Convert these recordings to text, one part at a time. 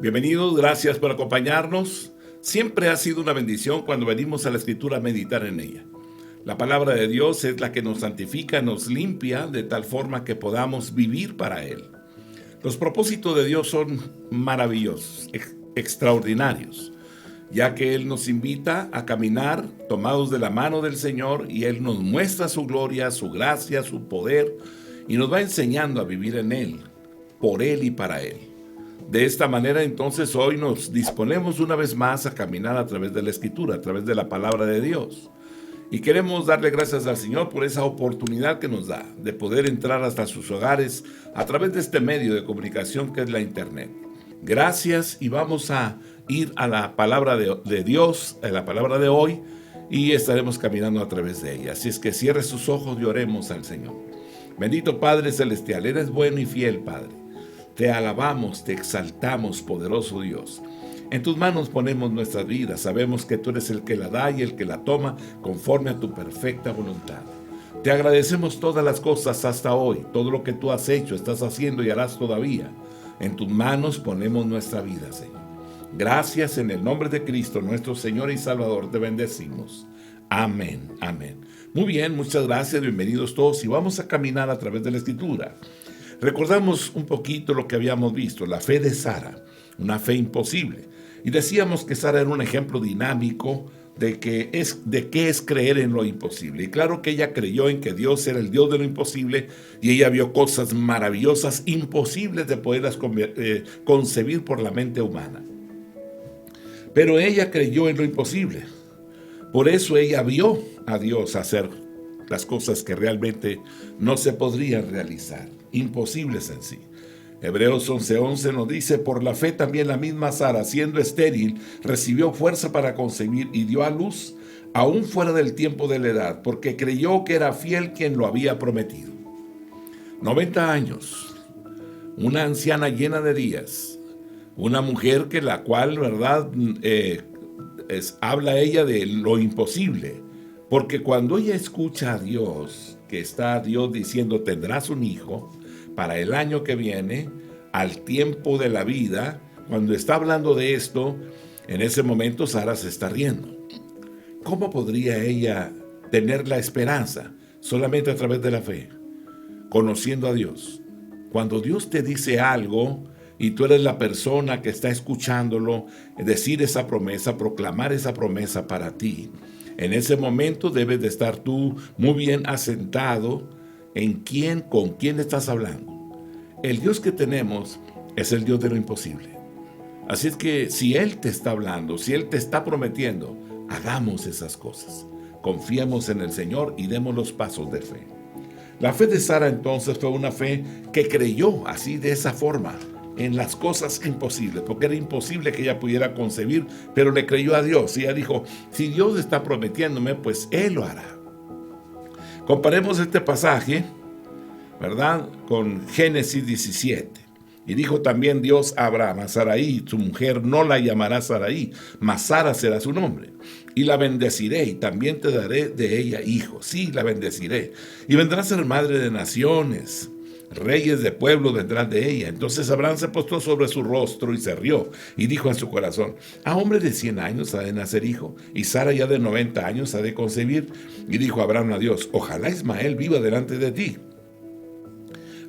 Bienvenidos, gracias por acompañarnos. Siempre ha sido una bendición cuando venimos a la Escritura a meditar en ella. La palabra de Dios es la que nos santifica, nos limpia de tal forma que podamos vivir para Él. Los propósitos de Dios son maravillosos, extraordinarios, ya que Él nos invita a caminar tomados de la mano del Señor y Él nos muestra su gloria, su gracia, su poder y nos va enseñando a vivir en Él, por Él y para Él. De esta manera entonces hoy nos disponemos una vez más a caminar a través de la Escritura, a través de la palabra de Dios. Y queremos darle gracias al Señor por esa oportunidad que nos da de poder entrar hasta sus hogares a través de este medio de comunicación que es la Internet. Gracias, y vamos a ir a la palabra de Dios, a la palabra de hoy, y estaremos caminando a través de ella. Así es que cierre sus ojos y oremos al Señor. Bendito Padre Celestial, eres bueno y fiel, Padre. Te alabamos, te exaltamos, poderoso Dios. En tus manos ponemos nuestras vidas. Sabemos que tú eres el que la da y el que la toma conforme a tu perfecta voluntad. Te agradecemos todas las cosas hasta hoy, todo lo que tú has hecho, estás haciendo y harás todavía. En tus manos ponemos nuestra vida, Señor. Gracias, en el nombre de Cristo, nuestro Señor y Salvador, te bendecimos. Amén, amén. Muy bien, muchas gracias, bienvenidos todos y vamos a caminar a través de la Escritura. Recordamos un poquito lo que habíamos visto, la fe de Sara, una fe imposible. Y decíamos que Sara era un ejemplo dinámico de qué es creer en lo imposible. Y claro que ella creyó en que Dios era el Dios de lo imposible y ella vio cosas maravillosas, imposibles de poderlas concebir por la mente humana. Pero ella creyó en lo imposible. Por eso ella vio a Dios hacer las cosas que realmente no se podrían realizar, imposibles en sí. Hebreos 11:11 nos dice: por la fe también la misma Sara, siendo estéril, recibió fuerza para concebir y dio a luz, aún fuera del tiempo de la edad, porque creyó que era fiel quien lo había prometido. 90 años, una anciana llena de días, una mujer que la cual, ¿verdad?, habla ella de lo imposible. Porque cuando ella escucha a Dios, que está Dios diciendo tendrás un hijo para el año que viene, al tiempo de la vida, cuando está hablando de esto, en ese momento Sara se está riendo. ¿Cómo podría ella tener la esperanza? Solamente a través de la fe, conociendo a Dios. Cuando Dios te dice algo y tú eres la persona que está escuchándolo, decir esa promesa, proclamar esa promesa para ti, en ese momento debes de estar tú muy bien asentado en con quién estás hablando. El Dios que tenemos es el Dios de lo imposible. Así es que si Él te está hablando, si Él te está prometiendo, hagamos esas cosas. Confiemos en el Señor y demos los pasos de fe. La fe de Sara entonces fue una fe que creyó así de esa forma en las cosas imposibles, porque era imposible que ella pudiera concebir, pero le creyó a Dios y ella dijo: si Dios está prometiéndome, pues Él lo hará. Comparemos este pasaje, ¿verdad?, con Génesis 17. Y dijo también Dios a Abraham: a Sarai, su mujer, no la llamarás Sarai, mas Sara será su nombre. Y la bendeciré, y también te daré de ella hijos. Sí, la bendeciré. Y vendrá a ser madre de naciones. Reyes de pueblo vendrán de ella. Entonces Abraham se postró sobre su rostro y se rió, y dijo en su corazón: a hombre de 100 años ha de nacer hijo, y Sara ya de 90 años ha de concebir. Y dijo Abraham a Dios: ojalá Ismael viva delante de ti.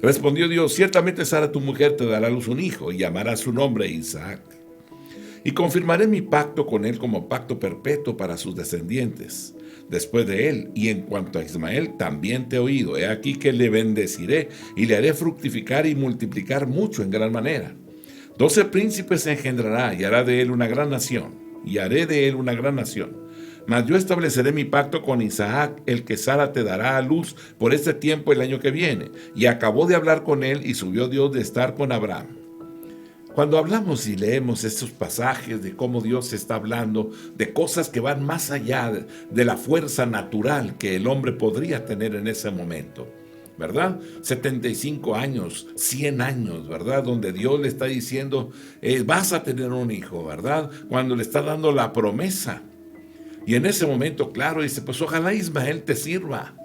Respondió Dios: ciertamente Sara tu mujer te dará a luz un hijo, y llamará su nombre Isaac. Y confirmaré mi pacto con él como pacto perpetuo para sus descendientes después de él. Y en cuanto a Ismael, también te he oído. He aquí que le bendeciré y le haré fructificar y multiplicar mucho en gran manera. 12 príncipes engendrará y hará de él una gran nación. Mas yo estableceré mi pacto con Isaac, el que Sara te dará a luz por este tiempo el año que viene. Y acabó de hablar con él y subió Dios de estar con Abraham. Cuando hablamos y leemos estos pasajes de cómo Dios está hablando de cosas que van más allá de la fuerza natural que el hombre podría tener en ese momento, ¿verdad? 75 años, 100 años, ¿verdad? Donde Dios le está diciendo, vas a tener un hijo, ¿verdad? Cuando le está dando la promesa. Y en ese momento, claro, dice, pues ojalá Ismael te sirva.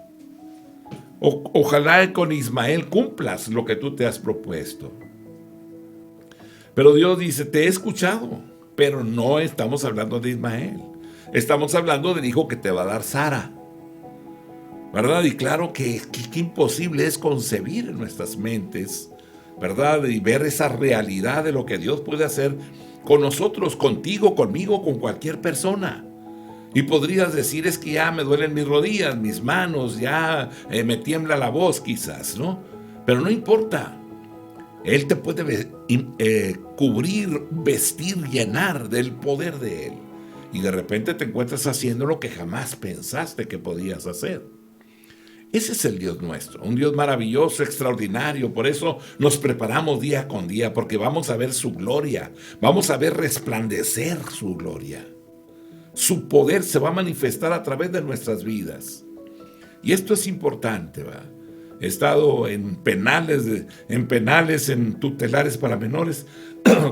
Ojalá con Ismael cumplas lo que tú te has propuesto. Pero Dios dice, te he escuchado, pero no estamos hablando de Ismael. Estamos hablando del hijo que te va a dar Sara, ¿verdad? Y claro que imposible es concebir en nuestras mentes, ¿verdad? Y ver esa realidad de lo que Dios puede hacer con nosotros, contigo, conmigo, con cualquier persona. Y podrías decir, es que ya me duelen mis rodillas, mis manos, ya me tiembla la voz quizás, ¿no? Pero no importa. Él te puede cubrir, vestir, llenar del poder de Él. Y de repente te encuentras haciendo lo que jamás pensaste que podías hacer. Ese es el Dios nuestro, un Dios maravilloso, extraordinario. Por eso nos preparamos día con día, porque vamos a ver su gloria, vamos a ver resplandecer su gloria. Su poder se va a manifestar a través de nuestras vidas. Y esto es importante, ¿va? He estado en penales, en tutelares para menores,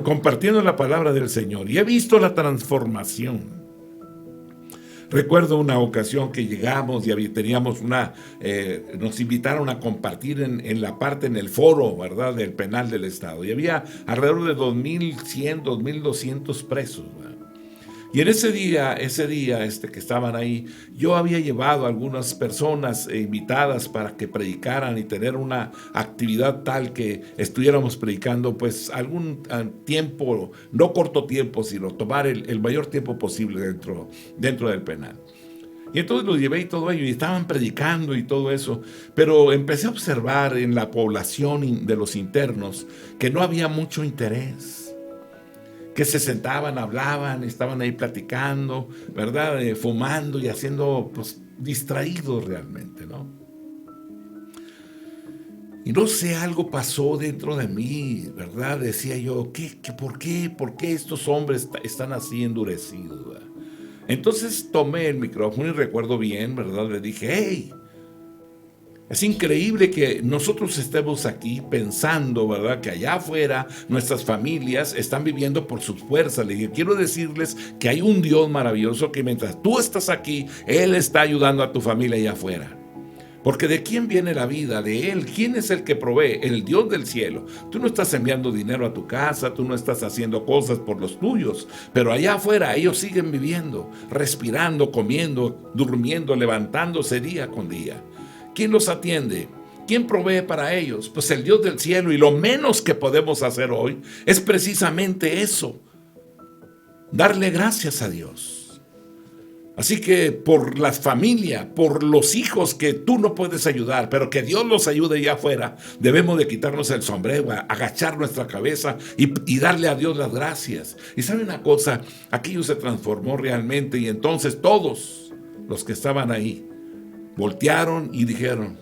compartiendo la palabra del Señor. Y he visto la transformación. Recuerdo una ocasión que llegamos y teníamos nos invitaron a compartir en el foro, ¿verdad?, del penal del Estado. Y había alrededor de 2,100, 2,200 presos, ¿verdad? Y en ese día que estaban ahí, yo había llevado a algunas personas invitadas para que predicaran y tener una actividad tal que estuviéramos predicando pues algún tiempo, no corto tiempo, sino tomar el mayor tiempo posible dentro del penal. Y entonces los llevé y todo ello, y estaban predicando y todo eso, pero empecé a observar en la población de los internos que no había mucho interés, que se sentaban, hablaban, estaban ahí platicando, ¿verdad? Fumando y haciendo, pues, distraídos realmente, ¿no? Y no sé, algo pasó dentro de mí, ¿verdad? Decía yo, ¿por qué estos hombres están así endurecidos, ¿verdad? Entonces tomé el micrófono y recuerdo bien, ¿verdad? Le dije, hey, es increíble que nosotros estemos aquí pensando, ¿verdad?, que allá afuera nuestras familias están viviendo por sus fuerzas. Le dije, quiero decirles que hay un Dios maravilloso que mientras tú estás aquí, Él está ayudando a tu familia allá afuera. Porque ¿de quién viene la vida? De Él. ¿Quién es el que provee? El Dios del cielo. Tú no estás enviando dinero a tu casa, tú no estás haciendo cosas por los tuyos, pero allá afuera ellos siguen viviendo, respirando, comiendo, durmiendo, levantándose día con día. ¿Quién los atiende? ¿Quién provee para ellos? Pues el Dios del cielo. Y lo menos que podemos hacer hoy es precisamente eso, darle gracias a Dios. Así que por la familia, por los hijos que tú no puedes ayudar, pero que Dios los ayude allá afuera, debemos de quitarnos el sombrero, agachar nuestra cabeza y darle a Dios las gracias. Y ¿sabe una cosa? Aquello se transformó realmente, y entonces todos los que estaban ahí voltearon y dijeron,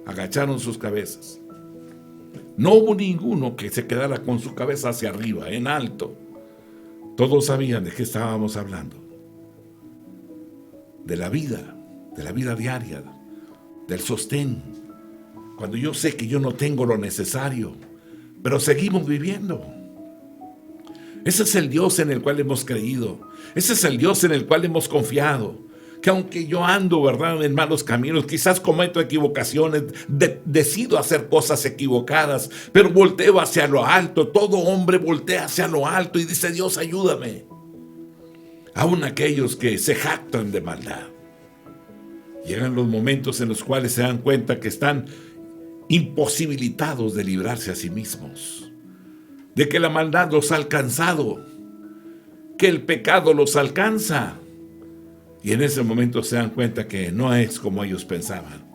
agacharon sus cabezas. No hubo ninguno que se quedara con su cabeza hacia arriba, en alto. Todos sabían de qué estábamos hablando. De la vida diaria, del sostén. Cuando yo sé que yo no tengo lo necesario, pero seguimos viviendo. Ese es el Dios en el cual hemos creído. Ese es el Dios en el cual hemos confiado. Que aunque yo ando, ¿verdad?, en malos caminos, quizás cometo equivocaciones, decido hacer cosas equivocadas, pero volteo hacia lo alto. Todo hombre voltea hacia lo alto y dice, Dios, ayúdame. Aún aquellos que se jactan de maldad. Llegan los momentos en los cuales se dan cuenta que están imposibilitados de librarse a sí mismos, de que la maldad los ha alcanzado, que el pecado los alcanza. Y en ese momento se dan cuenta que no es como ellos pensaban.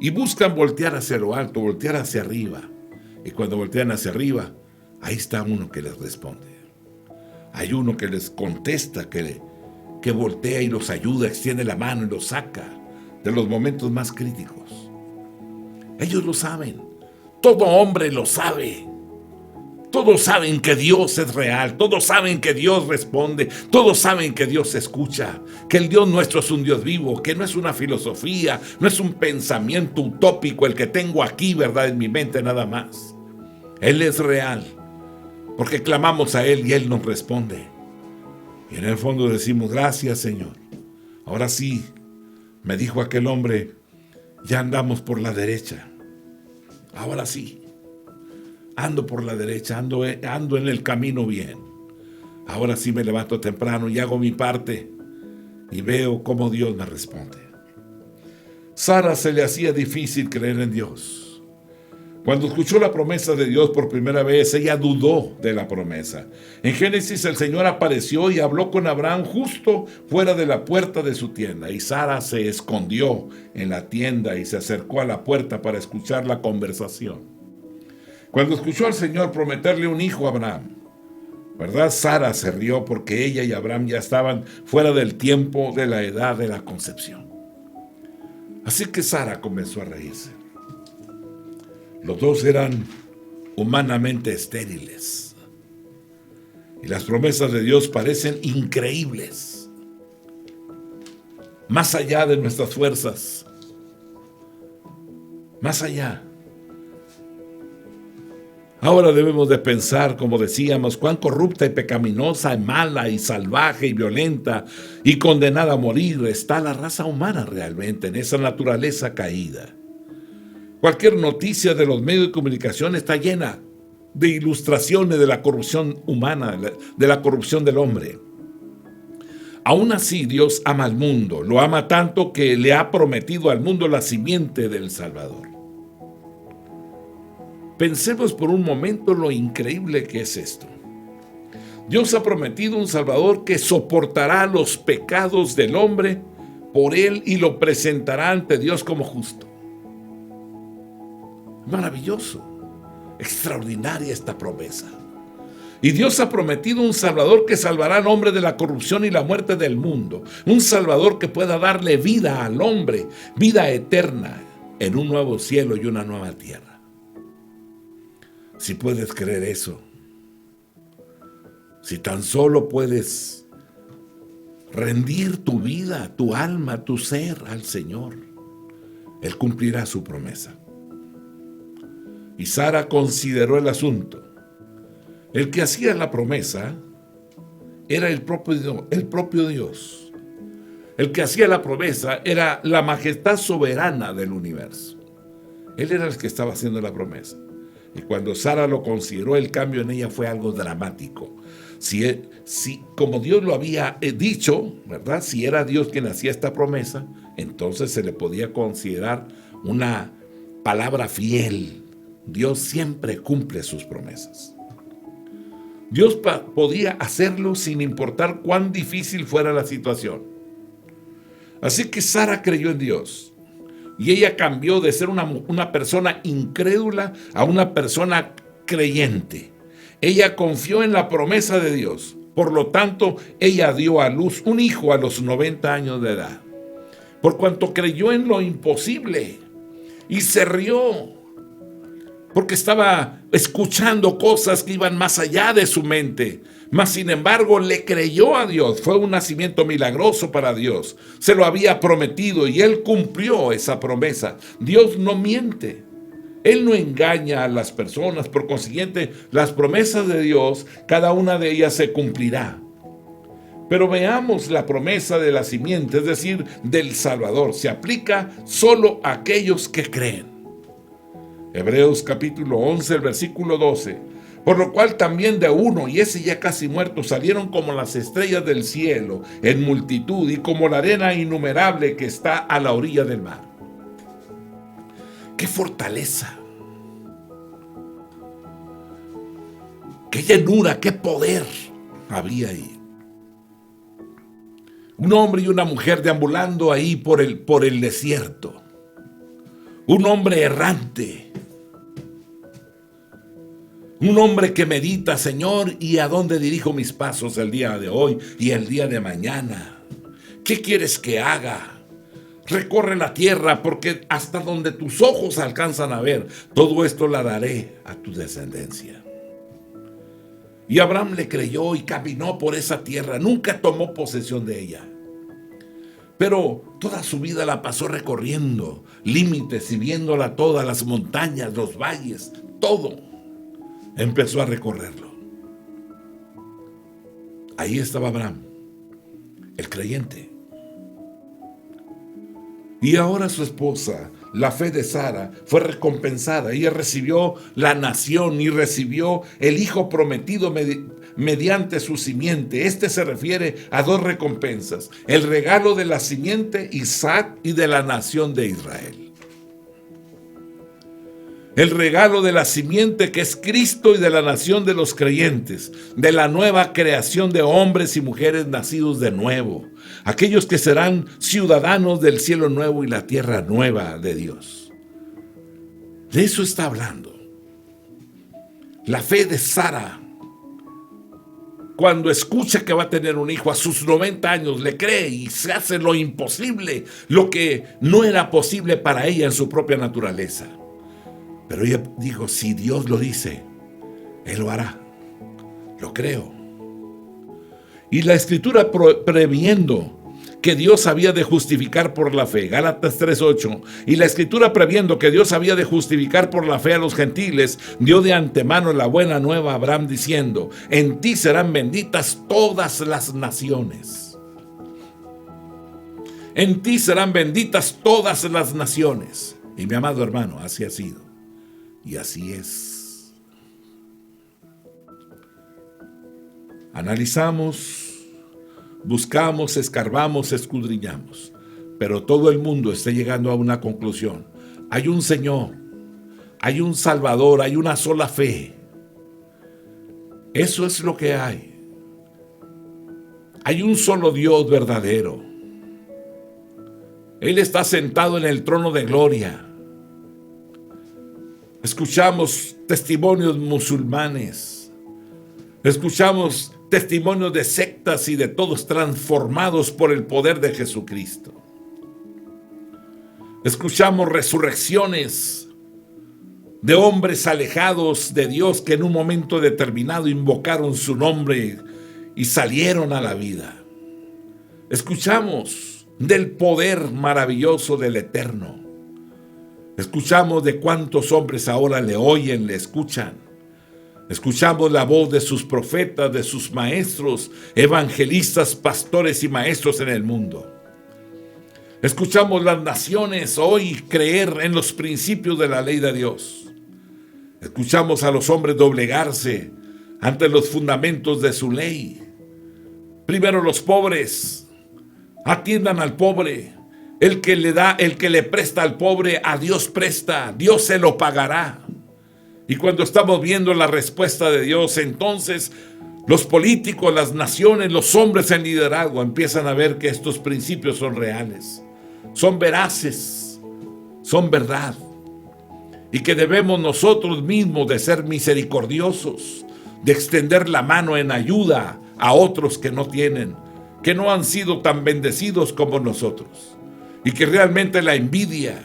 Y buscan voltear hacia lo alto, voltear hacia arriba. Y cuando voltean hacia arriba, ahí está uno que les responde. Hay uno que les contesta, que voltea y los ayuda, extiende la mano y los saca de los momentos más críticos. Ellos lo saben. Todo hombre lo sabe. Todos saben que Dios es real, todos saben que Dios responde, todos saben que Dios escucha, que el Dios nuestro es un Dios vivo, que no es una filosofía, no es un pensamiento utópico el que tengo aquí, ¿verdad?, en mi mente nada más. Él es real, porque clamamos a Él y Él nos responde. Y en el fondo decimos, gracias, Señor. Ahora sí, me dijo aquel hombre, ya andamos por la derecha. Ahora sí. ando por la derecha, ando en el camino bien. Ahora sí me levanto temprano y hago mi parte y veo cómo Dios me responde. Sara se le hacía difícil creer en Dios. Cuando escuchó la promesa de Dios por primera vez, ella dudó de la promesa. En Génesis, el Señor apareció y habló con Abraham justo fuera de la puerta de su tienda. Y Sara se escondió en la tienda y se acercó a la puerta para escuchar la conversación. Cuando escuchó al Señor prometerle un hijo a Abraham, ¿verdad? Sara se rió porque ella y Abraham ya estaban fuera del tiempo de la edad de la concepción. Así que Sara comenzó a reírse. Los dos eran humanamente estériles. Y las promesas de Dios parecen increíbles, más allá de nuestras fuerzas, más allá. Ahora debemos de pensar, como decíamos, cuán corrupta y pecaminosa, mala y salvaje y violenta y condenada a morir está la raza humana realmente en esa naturaleza caída. Cualquier noticia de los medios de comunicación está llena de ilustraciones de la corrupción humana, de la corrupción del hombre. Aún así, Dios ama al mundo, lo ama tanto que le ha prometido al mundo la simiente del Salvador. Pensemos por un momento lo increíble que es esto. Dios ha prometido un Salvador que soportará los pecados del hombre por él y lo presentará ante Dios como justo. Maravilloso, extraordinaria esta promesa. Y Dios ha prometido un Salvador que salvará al hombre de la corrupción y la muerte del mundo. Un Salvador que pueda darle vida al hombre, vida eterna, en un nuevo cielo y una nueva tierra. Si puedes creer eso, si tan solo puedes rendir tu vida, tu alma, tu ser al Señor, Él cumplirá su promesa. Y Sara consideró el asunto. El que hacía la promesa era el propio Dios. El que hacía la promesa era la majestad soberana del universo. Él era el que estaba haciendo la promesa. Y cuando Sara lo consideró, el cambio en ella fue algo dramático. Si como Dios lo había dicho, ¿verdad? Si era Dios quien hacía esta promesa, entonces se le podía considerar una palabra fiel. Dios siempre cumple sus promesas. Dios podía hacerlo sin importar cuán difícil fuera la situación. Así que Sara creyó en Dios. Y ella cambió de ser una persona incrédula a una persona creyente. Ella confió en la promesa de Dios. Por lo tanto, ella dio a luz un hijo a los 90 años de edad. Por cuanto creyó en lo imposible. Y se rió. Porque estaba escuchando cosas que iban más allá de su mente. Mas, sin embargo, le creyó a Dios. Fue un nacimiento milagroso para Dios. Se lo había prometido y Él cumplió esa promesa. Dios no miente. Él no engaña a las personas. Por consiguiente, las promesas de Dios, cada una de ellas se cumplirá. Pero veamos la promesa de la simiente, es decir, del Salvador. Se aplica solo a aquellos que creen. Hebreos capítulo 11, el versículo 12. Por lo cual también de uno, y ese ya casi muerto, salieron como las estrellas del cielo, en multitud, y como la arena innumerable que está a la orilla del mar. ¡Qué fortaleza! ¡Qué llenura, qué poder había ahí! Un hombre y una mujer deambulando ahí por el desierto. Un hombre errante. Un hombre que medita, Señor, ¿y a dónde dirijo mis pasos el día de hoy y el día de mañana? ¿Qué quieres que haga? Recorre la tierra, porque hasta donde tus ojos alcanzan a ver, todo esto la daré a tu descendencia. Y Abraham le creyó y caminó por esa tierra, nunca tomó posesión de ella. Pero toda su vida la pasó recorriendo límites y viéndola todas, las montañas, los valles, todo. Empezó a recorrerlo. Ahí estaba Abraham, el creyente. Y ahora su esposa la fe de Sara fue recompensada. Ella recibió la nación y recibió el hijo prometido mediante su simiente. Este se refiere a dos recompensas: el regalo de la simiente Isaac y de la nación de Israel. El regalo de la simiente, que es Cristo, y de la nación de los creyentes, de la nueva creación de hombres y mujeres nacidos de nuevo, aquellos que serán ciudadanos del cielo nuevo y la tierra nueva de Dios. De eso está hablando. La fe de Sara, cuando escucha que va a tener un hijo a sus 90 años, le cree y se hace lo imposible, lo que no era posible para ella en su propia naturaleza. Pero ella dijo: si Dios lo dice, Él lo hará. Lo creo. Y la Escritura previendo que Dios había de justificar por la fe, Gálatas 3:8, y la Escritura previendo que Dios había de justificar por la fe a los gentiles, dio de antemano la buena nueva a Abraham diciendo: en ti serán benditas todas las naciones. En ti serán benditas todas las naciones. Y mi amado hermano, así ha sido. Y así es. Analizamos, buscamos, escarbamos, escudriñamos, pero todo el mundo está llegando a una conclusión: hay un Señor, hay un Salvador, hay una sola fe. Eso es lo que hay. Hay un solo Dios verdadero. Él está sentado en el trono de gloria. Escuchamos testimonios musulmanes, escuchamos testimonios de sectas y de todos transformados por el poder de Jesucristo. Escuchamos resurrecciones de hombres alejados de Dios que en un momento determinado invocaron su nombre y salieron a la vida. Escuchamos del poder maravilloso del Eterno. Escuchamos de cuántos hombres ahora le oyen, le escuchan. Escuchamos la voz de sus profetas, de sus maestros, evangelistas, pastores y maestros en el mundo. Escuchamos las naciones hoy creer en los principios de la ley de Dios. Escuchamos a los hombres doblegarse ante los fundamentos de su ley. Primero los pobres, atiendan al pobre. El que le da, el que le presta al pobre, a Dios presta, Dios se lo pagará. Y cuando estamos viendo la respuesta de Dios, entonces los políticos, las naciones, los hombres en liderazgo empiezan a ver que estos principios son reales, son veraces, son verdad. Y que debemos nosotros mismos de ser misericordiosos, de extender la mano en ayuda a otros que no tienen, que no han sido tan bendecidos como nosotros. Y que realmente la envidia,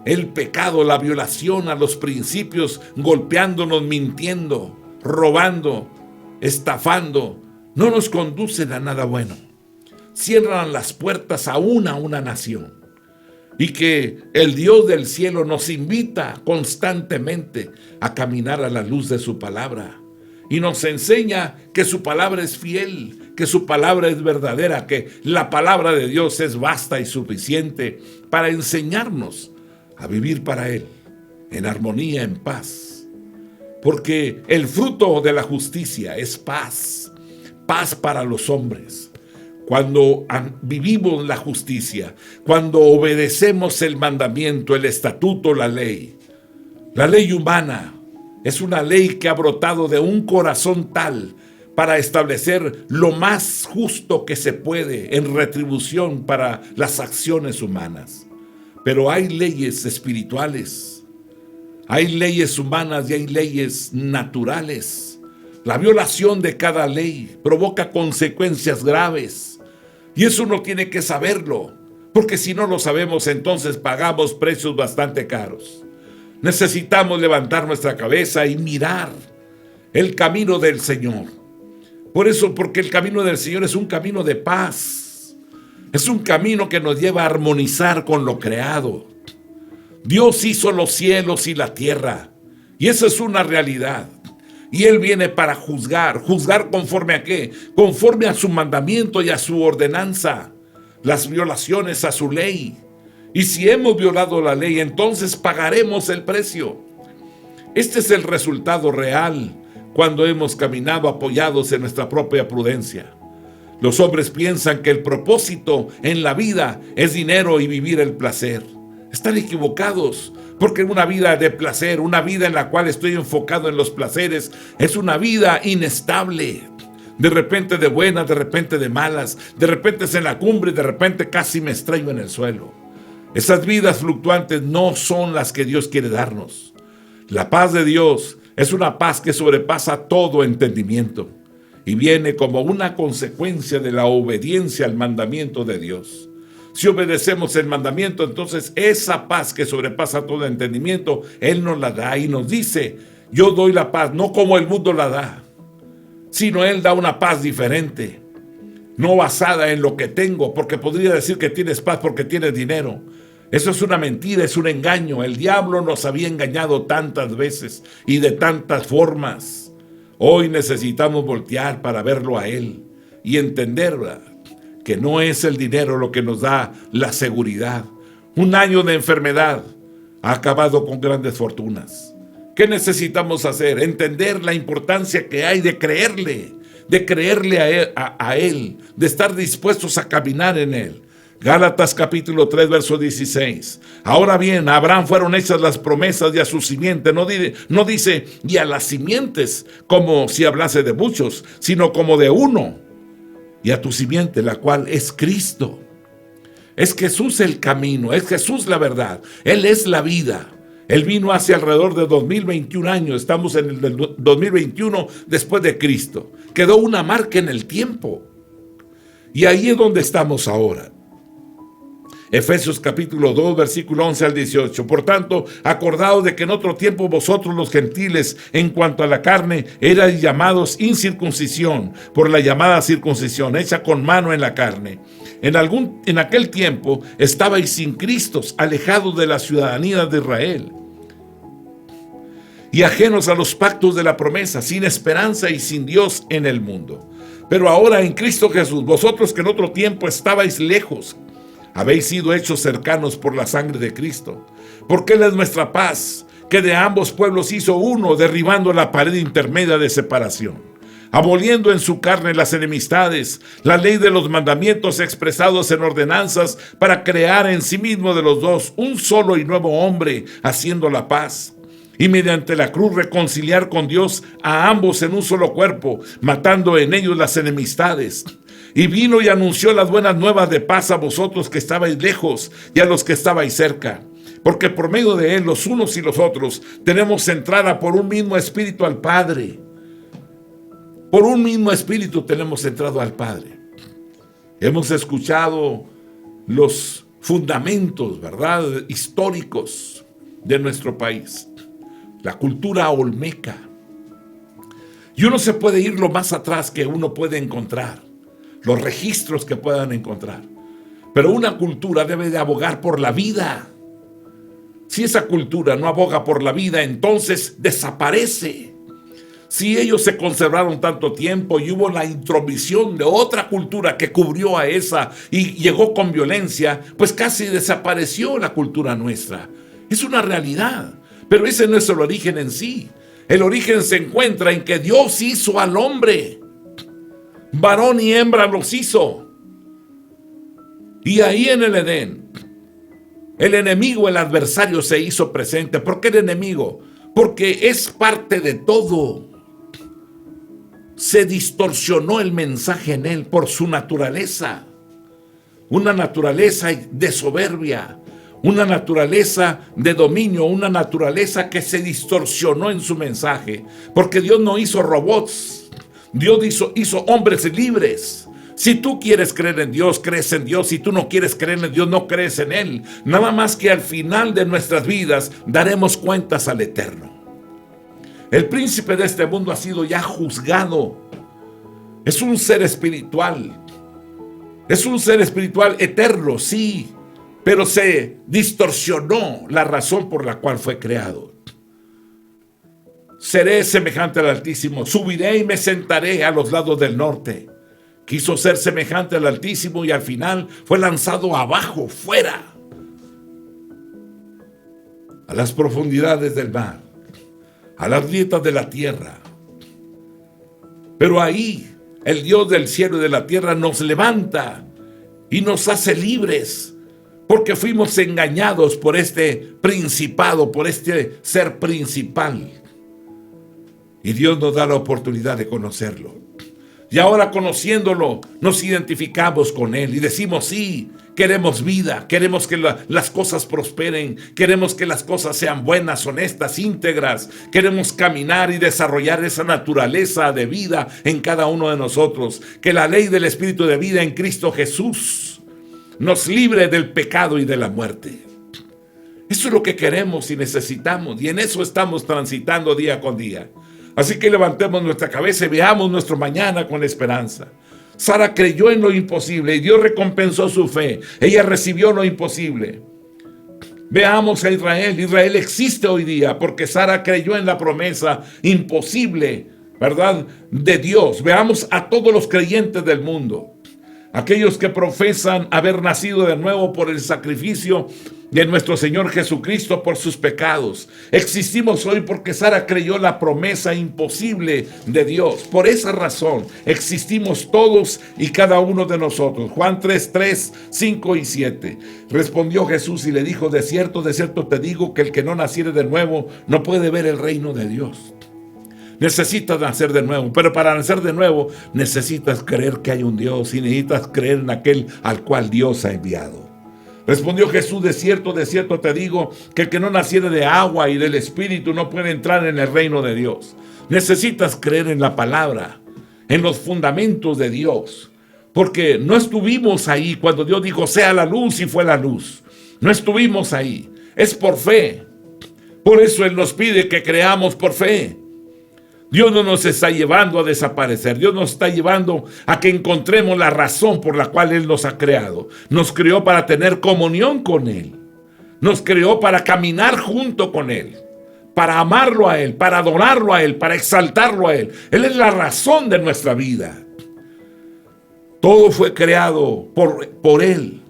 el pecado, la violación a los principios, golpeándonos, mintiendo, robando, estafando, no nos conducen a nada bueno. Cierran las puertas a una nación. Y que el Dios del cielo nos invita constantemente a caminar a la luz de su palabra. Y nos enseña que su palabra es fiel, que su palabra es verdadera, que la palabra de Dios es vasta y suficiente para enseñarnos a vivir para Él, en armonía, en paz. Porque el fruto de la justicia es paz, paz para los hombres. Cuando vivimos la justicia, cuando obedecemos el mandamiento, el estatuto, la ley humana, es una ley que ha brotado de un corazón tal para establecer lo más justo que se puede en retribución para las acciones humanas. Pero hay leyes espirituales, hay leyes humanas y hay leyes naturales. La violación de cada ley provoca consecuencias graves y eso uno tiene que saberlo, porque si no lo sabemos entonces pagamos precios bastante caros. Necesitamos levantar nuestra cabeza y mirar el camino del Señor. Por eso, porque el camino del Señor es un camino de paz. Es un camino que nos lleva a armonizar con lo creado. Dios hizo los cielos y la tierra. Y eso es una realidad. Y Él viene para juzgar. ¿Juzgar conforme a qué? Conforme a su mandamiento y a su ordenanza. Las violaciones a su ley. Y si hemos violado la ley, entonces pagaremos el precio. Este es el resultado real cuando hemos caminado apoyados en nuestra propia prudencia. Los hombres piensan que el propósito en la vida es dinero y vivir el placer. Están equivocados, porque una vida de placer, una vida en la cual estoy enfocado en los placeres, es una vida inestable. De repente de buenas, de repente de malas, de repente es en la cumbre, de repente casi me estrello en el suelo. Esas vidas fluctuantes no son las que Dios quiere darnos. La paz de Dios es una paz que sobrepasa todo entendimiento y viene como una consecuencia de la obediencia al mandamiento de Dios. Si obedecemos el mandamiento, entonces esa paz que sobrepasa todo entendimiento, Él nos la da y nos dice: yo doy la paz, no como el mundo la da, sino Él da una paz diferente, no basada en lo que tengo, porque podría decir que tienes paz porque tienes dinero. Eso es una mentira, es un engaño. El diablo nos había engañado tantas veces y de tantas formas. Hoy necesitamos voltear para verlo a Él y entender que no es el dinero lo que nos da la seguridad. Un año de enfermedad ha acabado con grandes fortunas. ¿Qué necesitamos hacer? Entender la importancia que hay de creerle a Él, de estar dispuestos a caminar en Él. Gálatas capítulo 3, verso 16. Ahora bien, a Abraham fueron hechas las promesas y a su simiente. No dice y a las simientes como si hablase de muchos, sino como de uno. Y a tu simiente, la cual es Cristo. Es Jesús el camino, es Jesús la verdad. Él es la vida. Él vino hace alrededor de 2021 años. Estamos en el 2021 después de Cristo. Quedó una marca en el tiempo. Y ahí es donde estamos ahora. Efesios capítulo 2, versículo 11 al 18. Por tanto, acordaos de que en otro tiempo vosotros los gentiles, en cuanto a la carne, erais llamados incircuncisión, por la llamada circuncisión, hecha con mano en la carne. En aquel tiempo estabais sin Cristo, alejados de la ciudadanía de Israel, y ajenos a los pactos de la promesa, sin esperanza y sin Dios en el mundo. Pero ahora en Cristo Jesús, vosotros que en otro tiempo estabais lejos, habéis sido hechos cercanos por la sangre de Cristo, porque Él es nuestra paz, que de ambos pueblos hizo uno, derribando la pared intermedia de separación, aboliendo en su carne las enemistades, la ley de los mandamientos expresados en ordenanzas, para crear en sí mismo de los dos un solo y nuevo hombre, haciendo la paz, y mediante la cruz reconciliar con Dios a ambos en un solo cuerpo, matando en ellos las enemistades. Y vino y anunció las buenas nuevas de paz a vosotros que estabais lejos y a los que estabais cerca. Porque por medio de Él, los unos y los otros, tenemos entrada por un mismo espíritu al Padre. Por un mismo espíritu tenemos entrado al Padre. Hemos escuchado los fundamentos, ¿verdad?, históricos de nuestro país. La cultura olmeca. Y uno se puede ir lo más atrás que uno puede encontrar, los registros que puedan encontrar. Pero una cultura debe de abogar por la vida. Si esa cultura no aboga por la vida, entonces desaparece. Si ellos se conservaron tanto tiempo y hubo la intromisión de otra cultura que cubrió a esa y llegó con violencia, pues casi desapareció la cultura nuestra. Es una realidad, pero ese no es el origen en sí. El origen se encuentra en que Dios hizo al hombre. Varón y hembra los hizo. Y ahí en el Edén, el enemigo, el adversario se hizo presente. ¿Por qué el enemigo? Porque es parte de todo. Se distorsionó el mensaje en él por su naturaleza. Una naturaleza de soberbia, una naturaleza de dominio, una naturaleza que se distorsionó en su mensaje. Porque Dios no hizo robots. Dios hizo hombres libres. Si tú quieres creer en Dios, crees en Dios. Si tú no quieres creer en Dios, no crees en Él. Nada más que al final de nuestras vidas daremos cuentas al Eterno. El príncipe de este mundo ha sido ya juzgado. Es un ser espiritual. Es un ser espiritual eterno, sí. Pero se distorsionó la razón por la cual fue creado. Seré semejante al Altísimo, subiré y me sentaré a los lados del norte. Quiso ser semejante al Altísimo y al final fue lanzado abajo, fuera. a las profundidades del mar, a las grietas de la tierra. Pero ahí el Dios del cielo y de la tierra nos levanta y nos hace libres, porque fuimos engañados por este principado, por este ser principal. Y Dios nos da la oportunidad de conocerlo. Y ahora, conociéndolo, nos identificamos con Él y decimos: sí, queremos vida, queremos que las cosas prosperen, queremos que las cosas sean buenas, honestas, íntegras, queremos caminar y desarrollar esa naturaleza de vida en cada uno de nosotros, que la ley del Espíritu de vida en Cristo Jesús nos libre del pecado y de la muerte. Eso es lo que queremos y necesitamos, y en eso estamos transitando día con día. Así que levantemos nuestra cabeza y veamos nuestro mañana con esperanza. Sara creyó en lo imposible y Dios recompensó su fe. Ella recibió lo imposible. Veamos a Israel. Israel existe hoy día porque Sara creyó en la promesa imposible, ¿verdad?, de Dios. Veamos a todos los creyentes del mundo, aquellos que profesan haber nacido de nuevo por el sacrificio de nuestro Señor Jesucristo por sus pecados. Existimos hoy porque Sara creyó la promesa imposible de Dios. Por esa razón existimos todos y cada uno de nosotros. Juan 3, 5 y 7. Respondió Jesús y le dijo: de cierto te digo que el que no naciere de nuevo no puede ver el reino de Dios. Necesitas nacer de nuevo, pero para nacer de nuevo necesitas creer que hay un Dios y necesitas creer en aquel al cual Dios ha enviado. Respondió Jesús: de cierto te digo que el que no naciere de agua y del Espíritu no puede entrar en el reino de Dios. Necesitas creer en la palabra, en los fundamentos de Dios, porque no estuvimos ahí cuando Dios dijo: sea la luz, y fue la luz. No estuvimos ahí, es por fe. Por eso Él nos pide que creamos por fe. Dios no nos está llevando a desaparecer. Dios nos está llevando a que encontremos la razón por la cual Él nos ha creado. Nos creó para tener comunión con Él. Nos creó para caminar junto con Él, para amarlo a Él, para adorarlo a Él, para exaltarlo a Él. Él es la razón de nuestra vida. Todo fue creado por Él.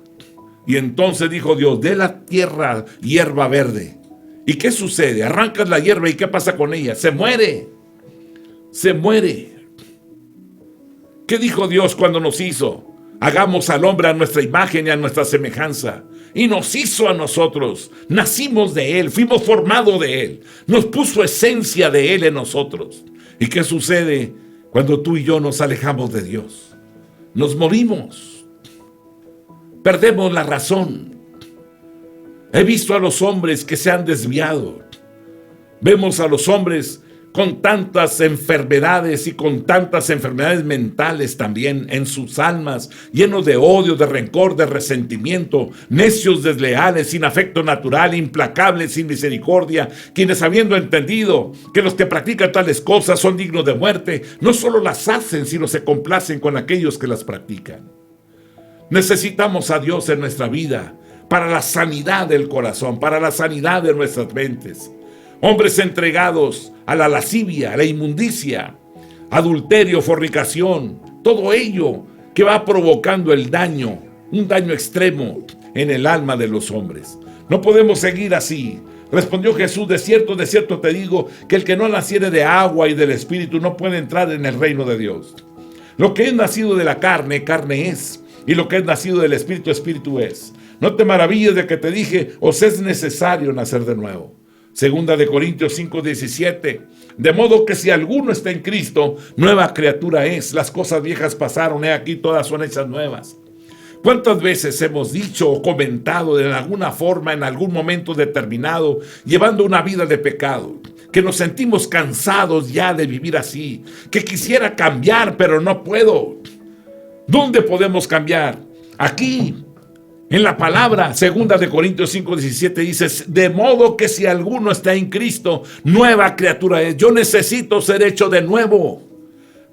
Y entonces dijo Dios: de la tierra hierba verde. ¿Y qué sucede? Arrancas la hierba y ¿qué pasa con ella? Se muere. Se muere. ¿Qué dijo Dios cuando nos hizo? Hagamos al hombre a nuestra imagen y a nuestra semejanza. Y nos hizo a nosotros. Nacimos de Él, fuimos formados de Él. Nos puso esencia de Él en nosotros. ¿Y qué sucede cuando tú y yo nos alejamos de Dios? Nos morimos. Perdemos la razón. He visto a los hombres que se han desviado. Vemos a los hombres con tantas enfermedades y con tantas enfermedades mentales también en sus almas, llenos de odio, de rencor, de resentimiento, necios, desleales, sin afecto natural, implacables, sin misericordia, quienes, habiendo entendido que los que practican tales cosas son dignos de muerte, no solo las hacen, sino se complacen con aquellos que las practican. Necesitamos a Dios en nuestra vida para la sanidad del corazón, para la sanidad de nuestras mentes. Hombres entregados a la lascivia, a la inmundicia, adulterio, fornicación, todo ello que va provocando el daño, un daño extremo en el alma de los hombres. No podemos seguir así. Respondió Jesús: de cierto te digo que el que no naciere de agua y del Espíritu no puede entrar en el reino de Dios. Lo que es nacido de la carne, carne es, y lo que es nacido del Espíritu, Espíritu es. No te maravilles de que te dije: os es necesario nacer de nuevo. Segunda de Corintios 5:17. De modo que si alguno está en Cristo, nueva criatura es. Las cosas viejas pasaron, he aquí todas son hechas nuevas. ¿Cuántas veces hemos dicho o comentado de alguna forma, en algún momento determinado, llevando una vida de pecado, que nos sentimos cansados ya de vivir así, que quisiera cambiar pero no puedo? ¿Dónde podemos cambiar? Aquí, en la palabra. Segunda de Corintios 5:17 dice: de modo que si alguno está en Cristo, nueva criatura es. Yo necesito ser hecho de nuevo.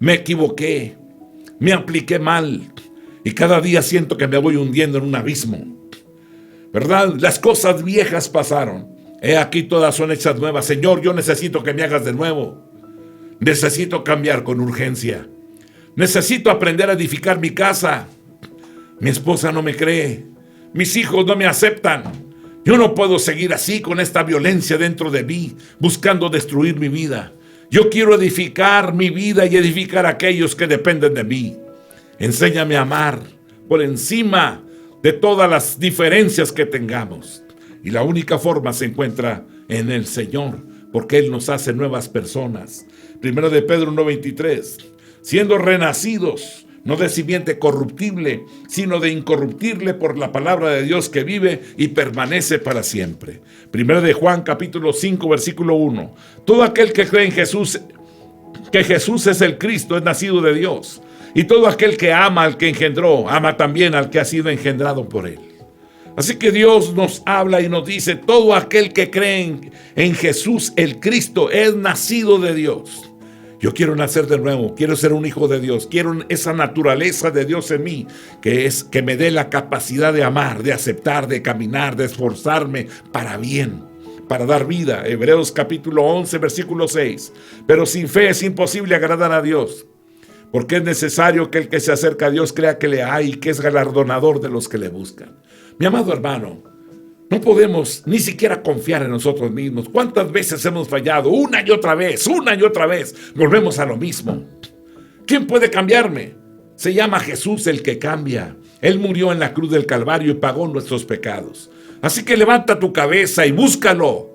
Me equivoqué, me apliqué mal y cada día siento que me voy hundiendo en un abismo, ¿verdad? Las cosas viejas pasaron, he aquí todas son hechas nuevas. Señor, yo necesito que me hagas de nuevo. Necesito cambiar con urgencia. Necesito aprender a edificar mi casa. Mi esposa no me cree. Mis hijos no me aceptan. Yo no puedo seguir así con esta violencia dentro de mí, buscando destruir mi vida. Yo quiero edificar mi vida y edificar a aquellos que dependen de mí. Enséñame a amar por encima de todas las diferencias que tengamos. Y la única forma se encuentra en el Señor, porque Él nos hace nuevas personas. Primero de Pedro 1:23, siendo renacidos, no de simiente corruptible, sino de incorruptible por la palabra de Dios que vive y permanece para siempre. Primero de Juan capítulo 5 versículo 1. Todo aquel que cree en Jesús, que Jesús es el Cristo, es nacido de Dios. Y todo aquel que ama al que engendró, ama también al que ha sido engendrado por él. Así que Dios nos habla y nos dice, todo aquel que cree en Jesús el Cristo es nacido de Dios. Yo quiero nacer de nuevo, quiero ser un hijo de Dios, quiero esa naturaleza de Dios en mí, que me dé la capacidad de amar, de aceptar, de caminar, de esforzarme para bien, para dar vida. Hebreos capítulo 11, versículo 6. Pero sin fe es imposible agradar a Dios, porque es necesario que el que se acerca a Dios crea que le hay y que es galardonador de los que le buscan. Mi amado hermano, no podemos ni siquiera confiar en nosotros mismos. ¿Cuántas veces hemos fallado? Una y otra vez, volvemos a lo mismo. ¿Quién puede cambiarme? Se llama Jesús el que cambia. Él murió en la cruz del Calvario y pagó nuestros pecados. Así que levanta tu cabeza y búscalo.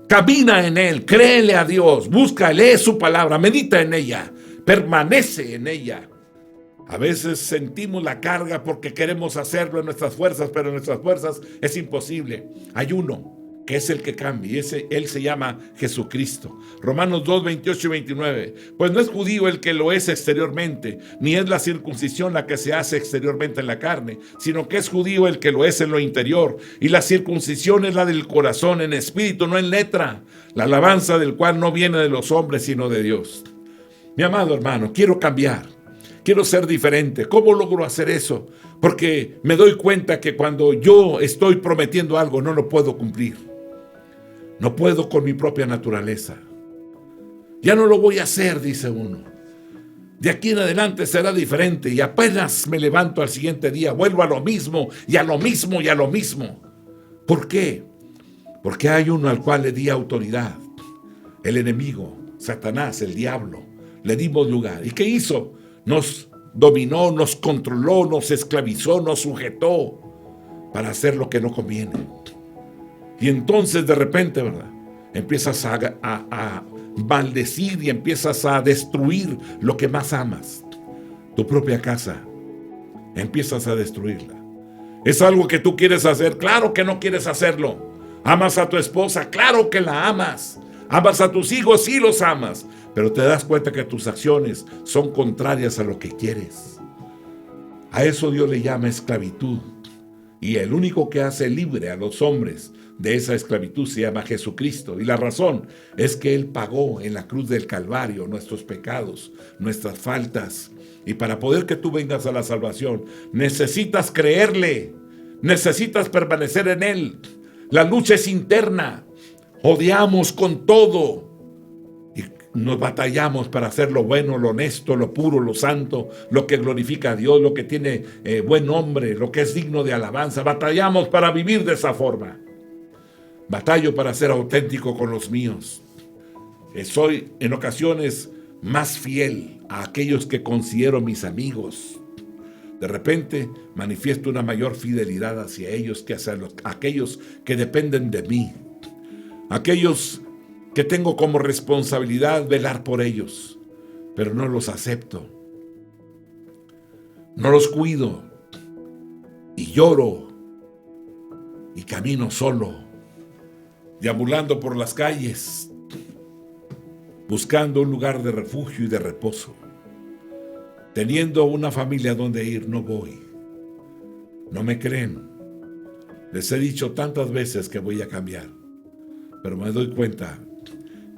Camina en Él, créele a Dios, busca, lee su palabra, medita en ella, permanece en ella. A veces sentimos la carga porque queremos hacerlo en nuestras fuerzas, pero en nuestras fuerzas es imposible. Hay uno que es el que cambia, y Él se llama Jesucristo. Romanos 2, 28 y 29. Pues no es judío el que lo es exteriormente, ni es la circuncisión la que se hace exteriormente en la carne, sino que es judío el que lo es en lo interior. Y la circuncisión es la del corazón, en espíritu, no en letra, la alabanza del cual no viene de los hombres, sino de Dios. Mi amado hermano, quiero cambiar. Quiero ser diferente. ¿Cómo logro hacer eso? Porque me doy cuenta que cuando yo estoy prometiendo algo no lo puedo cumplir. No puedo con mi propia naturaleza. Ya no lo voy a hacer, dice uno. De aquí en adelante será diferente y apenas me levanto al siguiente día, vuelvo a lo mismo y a lo mismo y a lo mismo. ¿Por qué? Porque hay uno al cual le di autoridad. El enemigo, Satanás, el diablo. Le dimos lugar. ¿Y qué hizo? Nos dominó, nos controló, nos esclavizó, nos sujetó para hacer lo que no conviene. Y entonces de repente, ¿verdad? Empiezas a maldecir y empiezas a destruir lo que más amas. Tu propia casa. Empiezas a destruirla. ¿Es algo que tú quieres hacer? Claro que no quieres hacerlo. ¿Amas a tu esposa? Claro que la amas. ¿Amas a tus hijos? Sí los amas. Pero te das cuenta que tus acciones son contrarias a lo que quieres. A eso Dios le llama esclavitud. Y el único que hace libre a los hombres de esa esclavitud se llama Jesucristo. Y la razón es que Él pagó en la cruz del Calvario nuestros pecados, nuestras faltas. Y para poder que tú vengas a la salvación, necesitas creerle. Necesitas permanecer en Él. La lucha es interna. Odiamos con todo. Nos batallamos para hacer lo bueno, lo honesto, lo puro, lo santo, lo que glorifica a Dios, lo que tiene buen nombre, lo que es digno de alabanza. Batallamos para vivir de esa forma. Batallo para ser auténtico con los míos. Soy en ocasiones más fiel a aquellos que considero mis amigos. De repente manifiesto una mayor fidelidad hacia ellos que hacia aquellos que dependen de mí. Aquellos que tengo como responsabilidad velar por ellos, pero no los acepto, no los cuido y lloro y camino solo, deambulando por las calles, buscando un lugar de refugio y de reposo. Teniendo una familia donde ir, no voy. No me creen. Les he dicho tantas veces que voy a cambiar, pero me doy cuenta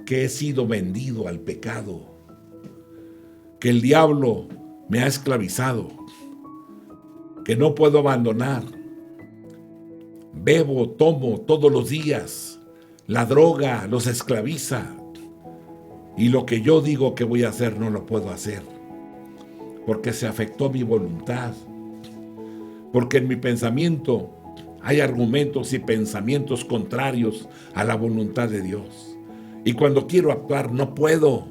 que he sido vendido al pecado, que el diablo me ha esclavizado, que no puedo abandonar. Bebo, tomo todos los días. La droga los esclaviza. Y lo que yo digo que voy a hacer no lo puedo hacer, porque se afectó mi voluntad, porque en mi pensamiento hay argumentos y pensamientos contrarios a la voluntad de Dios. Y cuando quiero actuar no puedo.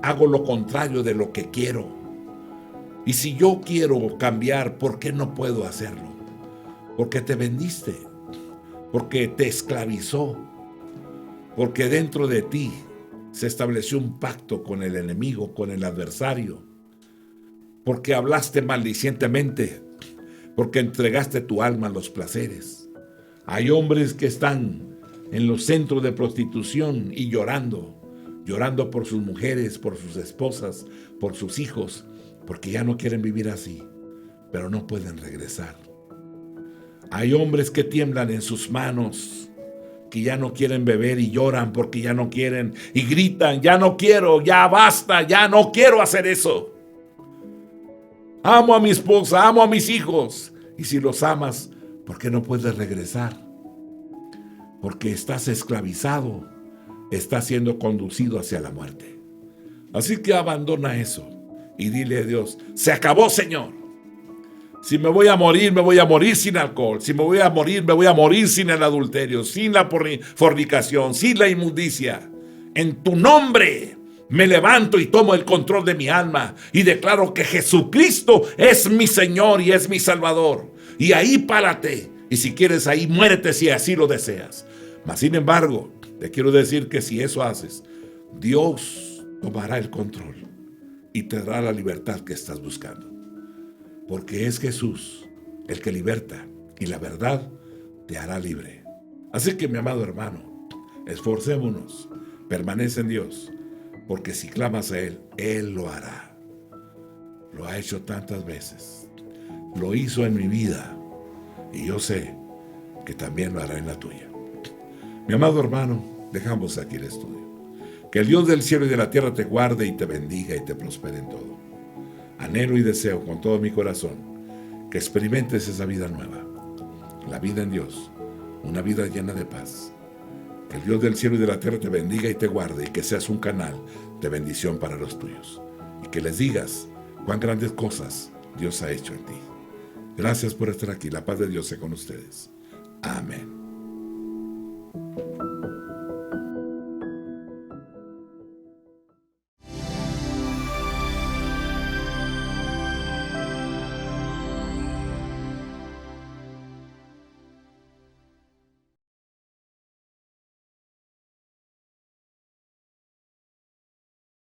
Hago lo contrario de lo que quiero. Y si yo quiero cambiar, ¿por qué no puedo hacerlo? Porque te vendiste, porque te esclavizó, porque dentro de ti se estableció un pacto con el enemigo, con el adversario, porque hablaste maldicientemente, porque entregaste tu alma a los placeres. Hay hombres que están en los centros de prostitución y llorando por sus mujeres, por sus esposas, por sus hijos, porque ya no quieren vivir así, pero no pueden regresar. Hay hombres que tiemblan en sus manos, que ya no quieren beber y lloran porque ya no quieren y gritan, ya no quiero, ya basta, ya no quiero hacer eso. Amo a mi esposa, amo a mis hijos. Y si los amas, ¿por qué no puedes regresar? Porque estás esclavizado, estás siendo conducido hacia la muerte. Así que abandona eso y dile a Dios, se acabó, Señor. Si me voy a morir sin alcohol. Si me voy a morir sin el adulterio, sin la fornicación, sin la inmundicia. En tu nombre me levanto y tomo el control de mi alma y declaro que Jesucristo es mi Señor y es mi Salvador. Y ahí párate. Y si quieres ahí, muérete si así lo deseas. Mas sin embargo, te quiero decir que si eso haces, Dios tomará el control y te dará la libertad que estás buscando. Porque es Jesús el que liberta y la verdad te hará libre. Así que mi amado hermano, esforcémonos, permanece en Dios, porque si clamas a Él, Él lo hará. Lo ha hecho tantas veces, lo hizo en mi vida y yo sé que también lo hará en la tuya. Mi amado hermano, dejamos aquí el estudio. Que el Dios del cielo y de la tierra te guarde y te bendiga y te prospere en todo. Anhelo y deseo con todo mi corazón que experimentes esa vida nueva, la vida en Dios, una vida llena de paz. Que el Dios del cielo y de la tierra te bendiga y te guarde y que seas un canal de bendición para los tuyos. Y que les digas cuán grandes cosas Dios ha hecho en ti. Gracias por estar aquí. La paz de Dios sea con ustedes. Amén.